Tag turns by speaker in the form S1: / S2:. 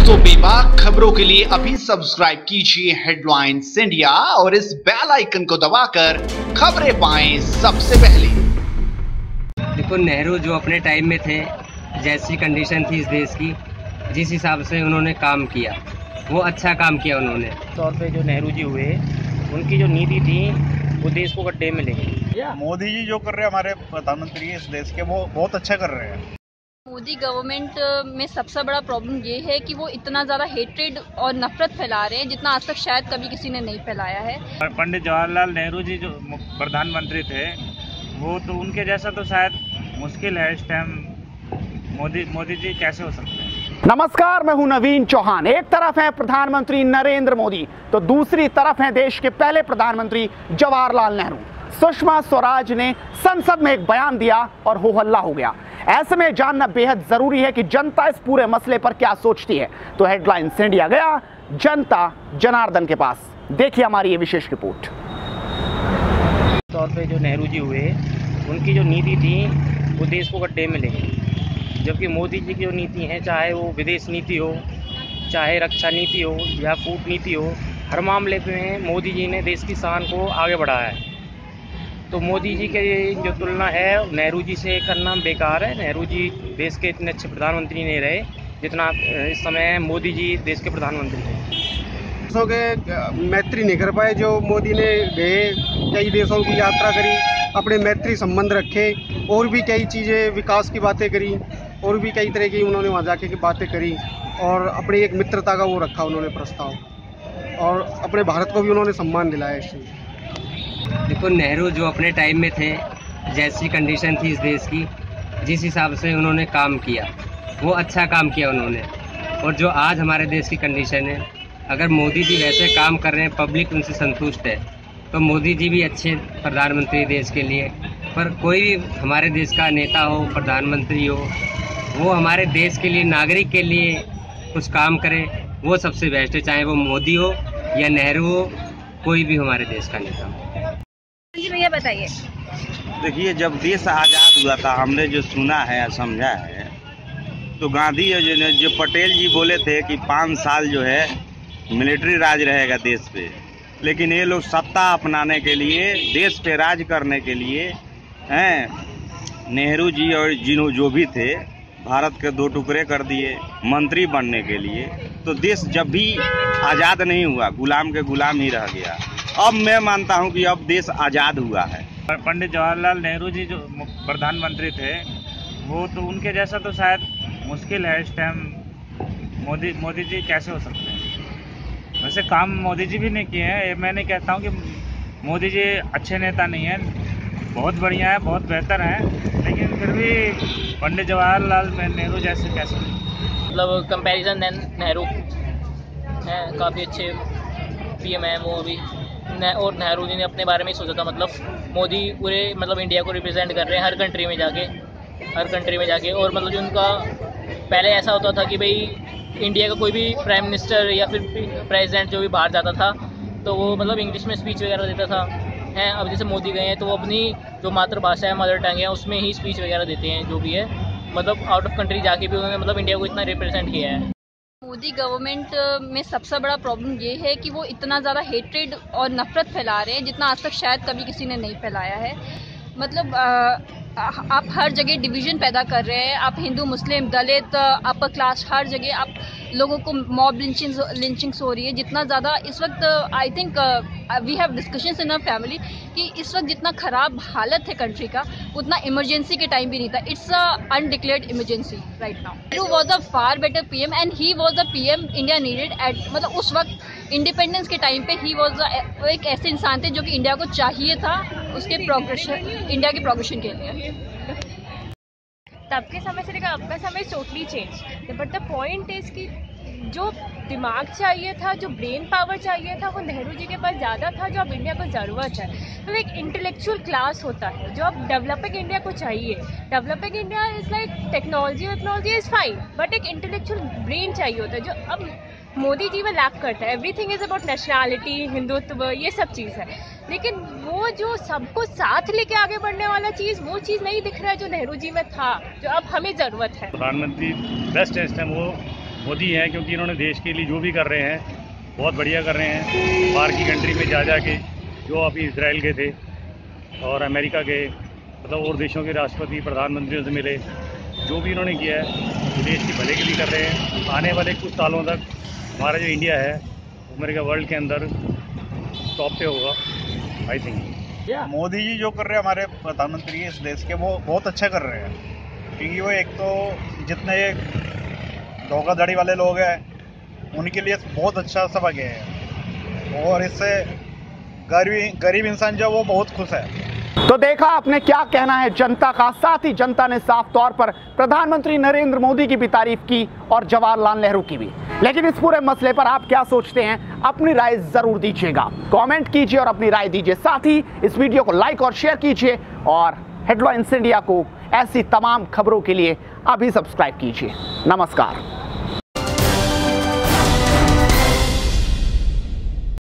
S1: दोस्तों, बेबाक खबरों के लिए अभी सब्सक्राइब कीजिए हेडलाइंस इंडिया और इस बेल आइकन को दबाकर खबरें पाएं सबसे पहले।
S2: देखो, नेहरू जो अपने टाइम में थे, जैसी कंडीशन थी इस देश की, जिस हिसाब से उन्होंने काम किया, वो अच्छा काम किया उन्होंने।
S3: तौर पे जो नेहरू जी हुए, उनकी जो नीति थी वो देश को गड्ढे में ले गई।
S4: मोदी जी जो कर रहे हैं, हमारे प्रधानमंत्री इस देश के, वो बहुत अच्छा कर रहे हैं।
S5: मोदी गवर्नमेंट में सबसे बड़ा प्रॉब्लम ये है कि वो इतना ज़्यादा हेट्रेड और नफरत फैला रहे हैं जितना आज तक शायद कभी किसी ने नहीं फैलाया है।
S6: पंडित जवाहरलाल नेहरू जी जो प्रधानमंत्री थे, वो तो उनके जैसा तो शायद मुश्किल है इस टाइम। मोदी जी कैसे हो सकते हैं।
S7: नमस्कार, मैं हूं नवीन चौहान। एक तरफ है प्रधानमंत्री नरेंद्र मोदी तो दूसरी तरफ है देश के पहले प्रधानमंत्री जवाहरलाल नेहरू। सुषमा स्वराज ने संसद में एक बयान दिया और हो हल्ला हो गया। ऐसे में जानना बेहद जरूरी है कि जनता इस पूरे मसले पर क्या सोचती है। तो हेडलाइंस इंडिया गया जनता जनार्दन के पास। देखिए हमारी ये विशेष रिपोर्ट।
S3: तौर पे जो नेहरू जी हुए, उनकी जो नीति थी वो देश को गड्ढे में ले गई। जबकि मोदी जी की जो नीति है, चाहे वो विदेश नीति हो, चाहे रक्षा नीति हो या कूटनीति हो, हर मामले में मोदी जी ने देश की शान को आगे बढ़ाया है। तो मोदी जी के जो तुलना है नेहरू जी से करना बेकार है। नेहरू जी देश के इतने अच्छे प्रधानमंत्री नहीं रहे जितना इस समय मोदी जी देश के प्रधानमंत्री हैं।
S8: देशों के मैत्री नहीं कर पाए जो मोदी ने गए, कई देशों की यात्रा करी, अपने मैत्री संबंध रखे, और भी कई चीज़ें विकास की बातें करी, और भी कई तरह की उन्होंने वहाँ जाके की बातें करी, और अपनी एक मित्रता का वो रखा उन्होंने प्रस्ताव, और अपने भारत को भी उन्होंने सम्मान दिलाया इससे।
S2: देखो, नेहरू जो अपने टाइम में थे, जैसी कंडीशन थी इस देश की, जिस हिसाब से उन्होंने काम किया, वो अच्छा काम किया उन्होंने। और जो आज हमारे देश की कंडीशन है, अगर मोदी जी वैसे काम कर रहे हैं, पब्लिक उनसे संतुष्ट है, तो मोदी जी भी अच्छे प्रधानमंत्री देश के लिए। पर कोई भी हमारे देश का नेता हो, प्रधानमंत्री हो, वो हमारे देश के लिए, नागरिक के लिए कुछ काम करे, वो सबसे बेस्ट है। चाहे वो मोदी हो या नेहरू हो, कोई भी हमारे देश का नेता हो।
S5: जी भैया बताइए।
S9: देखिए, जब देश आज़ाद हुआ था, हमने जो सुना है समझा है, तो गांधी ने जो पटेल जी बोले थे कि 5 साल जो है मिलिट्री राज रहेगा देश पे, लेकिन ये लोग सत्ता अपनाने के लिए, देश पे राज करने के लिए हैं, नेहरू जी और जो भी थे, भारत के 2 टुकड़े कर दिए मंत्री बनने के लिए। तो देश जब भी आज़ाद नहीं हुआ, गुलाम के गुलाम ही रह गया। अब मैं मानता हूं कि अब देश आज़ाद हुआ है।
S6: पंडित जवाहरलाल नेहरू जी जो प्रधानमंत्री थे, वो तो उनके जैसा तो शायद मुश्किल है इस टाइम। मोदी जी कैसे हो सकते हैं। वैसे काम मोदी जी भी नहीं किए हैं। मैं नहीं कहता हूं कि मोदी जी अच्छे नेता नहीं हैं, बहुत बढ़िया है, बहुत बेहतर हैं, लेकिन फिर भी पंडित जवाहरलाल नेहरू जैसे कैसे।
S3: मतलब कंपैरिजन नेहरू है, काफ़ी अच्छे पीएम है वो अभी। और नेहरू जी ने अपने बारे में ही सोचा था। मतलब मोदी पूरे इंडिया को रिप्रेजेंट कर रहे हैं हर कंट्री में जाके। और मतलब जो उनका पहले ऐसा होता था कि भाई इंडिया का कोई भी प्राइम मिनिस्टर या फिर प्रेसिडेंट जो भी बाहर जाता था, तो वो इंग्लिश में स्पीच वगैरह देता था हैं। अब जैसे मोदी गए हैं तो वो अपनी जो मातृभाषा है, मदर टंग है, उसमें ही स्पीच वगैरह देते हैं जो भी है। आउट ऑफ कंट्री जाके भी उन्होंने इंडिया को इतना रिप्रेजेंट किया है।
S5: मोदी गवर्नमेंट में सबसे बड़ा प्रॉब्लम ये है कि वो इतना ज़्यादा हेट्रेड और नफरत फैला रहे हैं जितना आज तक शायद कभी किसी ने नहीं फैलाया है। आप हर जगह डिवीज़न पैदा कर रहे हैं। आप हिंदू, मुस्लिम, दलित, अपर क्लास, हर जगह आप लोगों को मॉब लिंचिंग्स हो रही है। जितना ज़्यादा इस वक्त I think we have discussions in our family कि इस वक्त जितना ख़राब हालत है कंट्री का, उतना इमरजेंसी के टाइम भी नहीं था। It's a undeclared emergency right now. Nehru was a far better PM and he was the PM India needed eight उस वक्त इंडिपेंडेंस के टाइम पे ही वॉज एक ऐसे इंसान थे जो कि इंडिया को चाहिए था उसके प्रोग्रेशन, इंडिया के प्रोग्रेशन के लिए।
S10: तब के समय से लेकर अब का समय totally change. But the point is कि जो दिमाग चाहिए था, जो ब्रेन पावर चाहिए था, वो नेहरू जी के पास ज़्यादा था, जो अब इंडिया को ज़रूरत है। तो एक इंटेलेक्चुअल क्लास होता है जो अब डेवलपिंग इंडिया को चाहिए। Developing India is like technology is fine, but एक इंटेलेक्चुअल ब्रेन चाहिए होता है जो अब मोदी जी में लैक करता है। Everything is about nationality, Hindutva, ये सब चीज़ है, लेकिन वो जो सबको साथ लेके आगे बढ़ने वाला चीज़, वो चीज़ नहीं दिख रहा है जो नेहरू जी में था, जो अब हमें ज़रूरत है।
S6: प्रधानमंत्री बेस्ट है इस टाइम। वो
S11: मोदी हैं, क्योंकि इन्होंने देश के लिए जो भी कर रहे हैं बहुत बढ़िया कर रहे हैं। बाहर की कंट्री में जा के जो अभी इसराइल गए थे और अमेरिका के मतलब और देशों के राष्ट्रपति प्रधानमंत्रियों से मिले, जो भी इन्होंने किया है देश के भले के लिए कर रहे हैं। आने वाले कुछ सालों तक हमारा जो इंडिया है वो मेरे वर्ल्ड के अंदर टॉप पे होगा आई थिंक।
S4: मोदी जी जो कर रहे हैं हमारे प्रधानमंत्री इस देश के, वो बहुत अच्छा कर रहे हैं, क्योंकि वो एक तो जितने धोखाधड़ी वाले लोग हैं उनके लिए बहुत अच्छा सब आगे है, और इससे गरीब इंसान जो वो बहुत खुश है।
S7: तो देखा आपने क्या कहना है जनता का। साथ ही जनता ने साफ तौर पर प्रधानमंत्री नरेंद्र मोदी की भी तारीफ की और जवाहरलाल नेहरू की भी। लेकिन इस पूरे मसले पर आप क्या सोचते हैं, अपनी राय जरूर दीजिएगा, कमेंट कीजिए और अपनी राय दीजिए। साथ ही इस वीडियो को लाइक और शेयर कीजिए और हेडलाइंस इंडिया को ऐसी तमाम खबरों के लिए अभी सब्सक्राइब कीजिए। नमस्कार।